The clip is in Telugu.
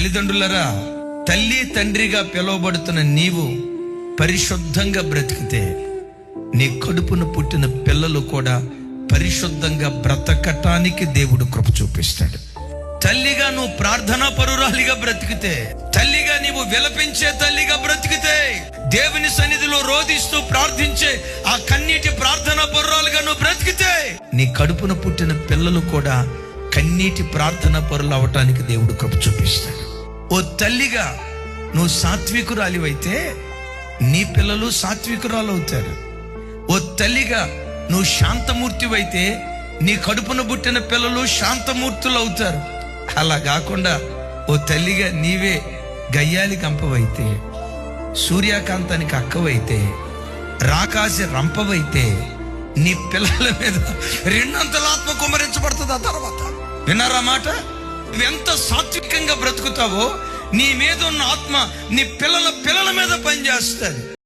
తల్లిదండ్రులరా, తల్లి తండ్రిగా పిలువబడుతున్న నీవు పరిశుద్ధంగా బ్రతికితే నీ కడుపున పుట్టిన పిల్లలు కూడా పరిశుద్ధంగా బ్రతకటానికి దేవుడు కృప చూపిస్తాడు. తల్లిగా నువ్వు ప్రార్థనా పరురాలిగా బ్రతికితే, తల్లిగా నీవు విలపించే తల్లిగా బ్రతికితే, దేవుని సన్నిధిలో రోదిస్తూ ప్రార్థించే ఆ కన్నీటి ప్రార్థనా పరురాలుగా నువ్వు బ్రతికితే, నీ కడుపున పుట్టిన పిల్లలు కూడా కన్నీటి ప్రార్థనా పరులు అవటానికి దేవుడు కృప చూపిస్తాడు. ఓ తల్లిగా నువ్వు సాత్వికురాలివైతే నీ పిల్లలు సాత్వికురాలు అవుతారు. ఓ తల్లిగా నువ్వు శాంతమూర్తివైతే నీ కడుపున పుట్టిన పిల్లలు శాంతమూర్తులు అవుతారు. అలా కాకుండా ఓ తల్లిగా నీవే గయ్యాలి కంపవైతే, సూర్యకాంతానికి అక్కవైతే, రాకాసి రంపవైతే నీ పిల్లల మీద రెండంతల ఆత్మ కుమ్మరించబడుతుంది. ఆ తర్వాత విన్నారా మాట? నువ్వెంత సాత్వికంగా బ్రతుకుతావో నీ మీద ఉన్న ఆత్మ నీ పిల్లల మీద పనిచేస్తుంది.